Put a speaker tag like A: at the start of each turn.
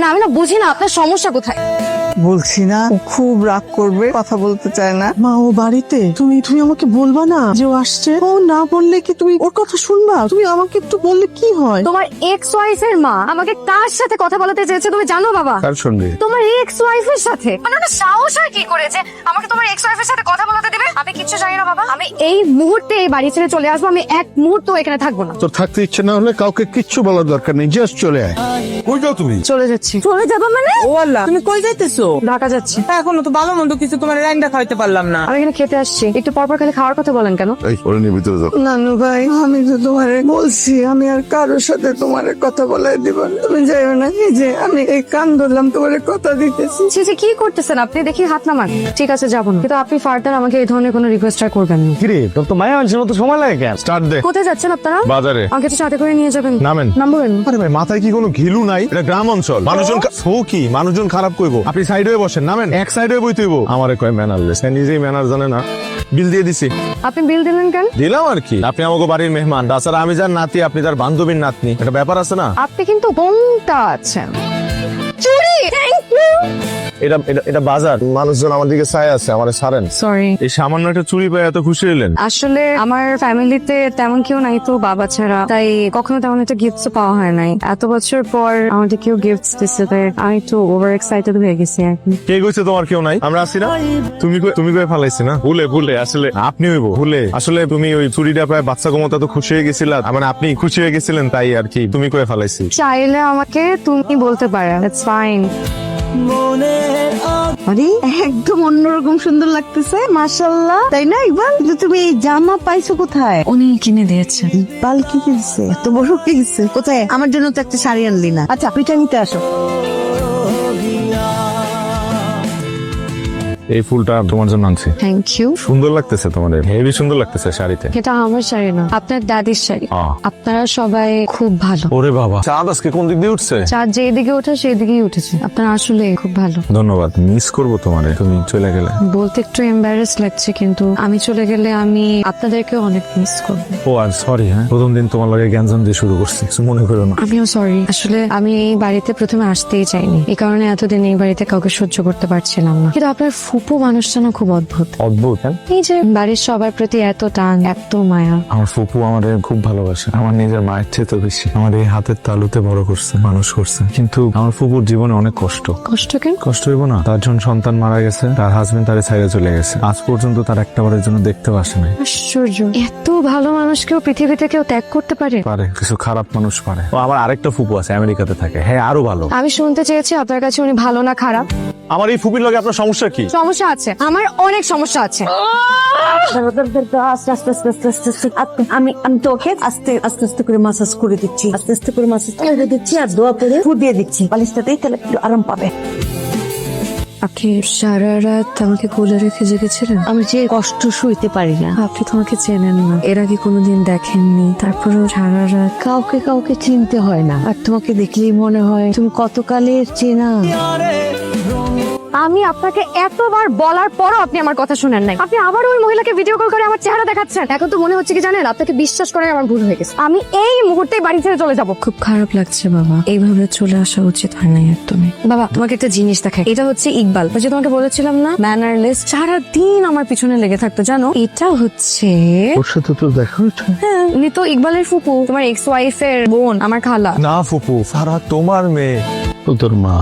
A: মানে আমি না বুঝি না আপনার সমস্যা কোথায়।
B: বলছি না ও খুব রাগ করবে, কথা বলতে চায় না।
C: মা ও বাড়িতে, তুমি আমাকে বলবা না যে ও আসছে? ও না বললে কি তুমি ওর কথা শুনবা? তুমি আমাকে একটু বললে কি হয়?
A: তোমার এক্স ওয়াইফের মা আমাকে কার সাথে কথা বলাতে চেয়েছে তুমি জানো বাবা?
D: কার সঙ্গে?
A: তোমার এক্স ওয়াইফের সাথে। মানে ওটা সাহস হয় কি করে যে আমাকে তোমার এক্স ওয়াইফের সাথে কথা বলাতে দেবে? আমি কিচ্ছু জানি না বাবা। আমি এই মুহূর্তে এই বাড়ি ছেড়ে চলে আসবো। আমি এক মুহূর্ত এখানে থাকবো না।
D: তোর থাকতে ইচ্ছে না হলে কাউকে কিচ্ছু বলার দরকার নেই, জাস্ট চলে আয়। কই যাও তুমি?
A: চলে যাচ্ছি। চলে যাবো মানে?
C: ও আল্লাহ, তুমি কই যাইতেছো?
A: ঢাকা যাচ্ছি।
C: এখনো তো ভালো মন্দ কিছু তোমার রান্না খাইতে পারলাম না।
A: আমি এখানে খেতে আসছি, একটু পরপর খালি খাওয়ার কথা বলেন কেন?
D: এই ওরে নিয়ে ভিতরে যাও।
B: নানু ভাই, আমি তো তোমারে বলছি আমি আর কারোর সাথে তোমার কথা বলাই দিব না। তুমি যাইও না, এই যে আমি এই কান ধরলাম তোমার কথা দিতেছি।
A: ছি, কি করতেছেন আপনি? দেখি হাত নামান। ঠিক আছে যাবো না, কিন্তু আপনি ফার্দার আমাকে এই ধরনের কোনো রিকোয়েস্ট আর করবেন না।
E: কিরে তোর তো মায়া আনছিল, তো সময় লাগে কেন?
D: স্টার্ট দে।
A: কোথায় যাচ্ছেন আপনারা?
D: বাজারে।
A: আমাকে তো সাথে করে নিয়ে যাবেন।
D: নামেন।
A: নামবেন?
D: আরে ভাই মাথায় কি কোনো ঘিলু নাই? এটা গ্রাম অঞ্চল, মানুষজন সো কি মানুষজন খারাপ কইবো। আপনি সাইড হয়ে বসেন, নামেন। এক সাইড হয়ে বইতে হইব। আমারে কয় ম্যানারলেস, নিজেই ম্যানার জানে না। বিল দিয়ে দিছি।
A: আপনি বিল দিলেন কেন?
D: দিলাম আর কি, আপনি আমাকে বাড়ির মেহমান, তাছাড়া আমি যার নাতি, আপনি তার বান্ধবীর নাতনি, এটা ব্যাপার আছে না?
A: আপনি কিন্তু বোনটা আছেন। চুরি। Thank you.
D: এটা এটা এটা বাজার, মানুষজন আমার দিকে চাই আছে, আমারে ছাড়েন।
A: সরি।
D: এই সামান্য একটা চুরি পেয়ে এত খুশি হলেন?
A: আসলে আমার ফ্যামিলিতে তেমন কেউ নাই তো বাবা ছাড়া, তাই কখনো তেমন একটা গিফটস পাওয়া হয় নাই। এত বছর পর আমাদের কেউ গিফটস দিচ্ছে, তাই আমি একটু ওভার এক্সাইটেড হয়ে গেছি এখন।
D: কে কইছে তোমার কেউ নাই? আমরা আছি না? তুমি কই ফালাইছি না? ভুলে আসলে আপনি হইব ভুলে। আসলে তুমি ওই চুরিটা প্রায় বাচ্চা কমতা তো খুশি হয়ে গেছিলা, মানে আপনি খুশি হয়ে গেছিলেন তাই আর কি। তুমি কই ফালাইছি?
A: চাইলে আমাকে তুমি বলতে পারো, ইটস ফাইন।
B: আরে একদম অন্যরকম সুন্দর লাগতেছে, মাশাআল্লাহ, তাই না ইকবাল? কিন্তু তুমি এই জামা পাইছো কোথায়?
A: উনি কিনে দিয়েছে।
B: ইকবাল কি কিনছে? এত বড় কিনছে কোথায়? আমার জন্য তো একটা শাড়ি আনলি না। আচ্ছা পিঠা নিতে আসো।
D: এই ফুলটা তোমার জন্য আনছি।
A: Thank you.
D: সুন্দর লাগতেছে তোমাদের, হেভি সুন্দর লাগতেছে শাড়িতে।
A: এটা আমার শাড়ি না, আপনার দাদির শাড়ি।
D: আহ।
A: আপনারা সবাই খুব ভালো।
D: ওরে বাবা, চাঁদ আজকে কোন দিক দিয়ে উঠছে?
A: চাঁদ যেদিকে ওঠে সেই দিকেই উঠেছে। আপনারা আসলে খুব ভালো।
D: ধন্যবাদ, মিস করবো তোমারে, তুমি চলে গেলে।
A: বলতে একটু এম্বারেস লাগছে, কিন্তু আমি চলে গেলে আমি আপনাদেরকে অনেক মিস করবো।
D: ও আর সরি, হ্যাঁ প্রথম দিন তোমার লগে গ্যাঞ্জাম দিয়ে শুরু করছি, কিছু মনে করো না।
A: আমিও সরি। আসলে আমি এই বাড়িতে প্রথমে আসতেই চাইনি, এই কারণে এতদিন এই বাড়িতে কাউকে সহ্য করতে পারছিলাম না। কিন্তু আপনার ফুপু মানুষটা না খুব অদ্ভুত।
D: অদ্ভুত? হ্যাঁ,
A: এই যে বাড়ির সবার প্রতি এত টান, এত মায়া।
D: আমার ফুপু আমাদের খুব ভালোবাসে, আমার নিজের মায়ের চেয়ে তো বেশি। আমার এই হাতের তালুতে বড় করছে, মানুষ করছে। কিন্তু আমার ফুপুর জীবনে অনেক কষ্ট।
A: কষ্ট কেন?
D: কষ্ট হইব না? তার যখন সন্তান মারা গেছে, তার হাজবেন্ড তারে ছাইড়ে চলে গেছে, আজ পর্যন্ত তার একটা বারের জন্য দেখতেও আসে নাই।
A: আশ্চর্য, এত ভালো মানুষকেও পৃথিবীতে কেউ ত্যাগ করতে পারে?
D: পারে, কিছু খারাপ মানুষ পারে। ও আমার আরেকটা ফুপু আছে, আমেরিকাতে থাকে, হ্যাঁ আরো ভালো।
A: আমি শুনতে চেয়েছি আপনার কাছে উনি ভালো না খারাপ?
D: আমার এই ফুপির লগে আপনার সমস্যা কি?
A: সমস্যা আছে, আমার অনেক সমস্যা আছে।
B: আমি তোকে আস্তে আস্তে আস্তে করে মাসাজ করে দিচ্ছি, আস্তে আস্তে করে মাসাজ করে দিচ্ছি, আর দোয়া পরে ফুট দিয়ে দিচ্ছি বালিশটাতেই, তাহলে একটু আরাম পাবে।
A: আপনি সারা রাত আমাকে কোলে রেখে জেগেছিলেন।
B: আমি যে কষ্ট শুইতে পারি না।
A: আপনি তো আমাকে চেনেন না, এর আগে কোনোদিন দেখেননি, তারপরেও সারা রাত।
B: কাউকে কাউকে চিনতে হয় না, আর তোমাকে দেখলেই মনে হয় তুমি কতকালের চেনা।
A: আমি আপনাকে এতবার বলার পরও আপনি আমার কথা শুনেন নাই। আপনি আবার ওই মহিলাকে ভিডিও কল করে আমার চেহারা দেখাচ্ছেন। এখন তো মনে হচ্ছে কি জানেন, আপনাকে বিশ্বাস করাই আমার ভুল হয়ে গেছে। আমি এই মুহূর্তে বাড়ি ছেড়ে চলে যাব। খুব খারাপ লাগছে বাবা, এইভাবে চলে আসা উচিত হয় নাই একদমই। বাবা তোমাকে একটা জিনিস দেখাই, এটা হচ্ছে ইকবাল, ওই যে তোমাকে বলেছিলাম না ম্যানারলেস, সারাদিন আমার পিছনে লেগে থাকতো জানো। এটা হচ্ছে
D: ওর সাথে তো দেখা হয়েছে।
A: হ্যাঁ, উনি তো ইকবালের ফুপু, তোমার এক্স ওয়াইফের বোন, আমার খালা।
D: না ফুপু, সারা তোমার মেয়ে, ও তোর মা।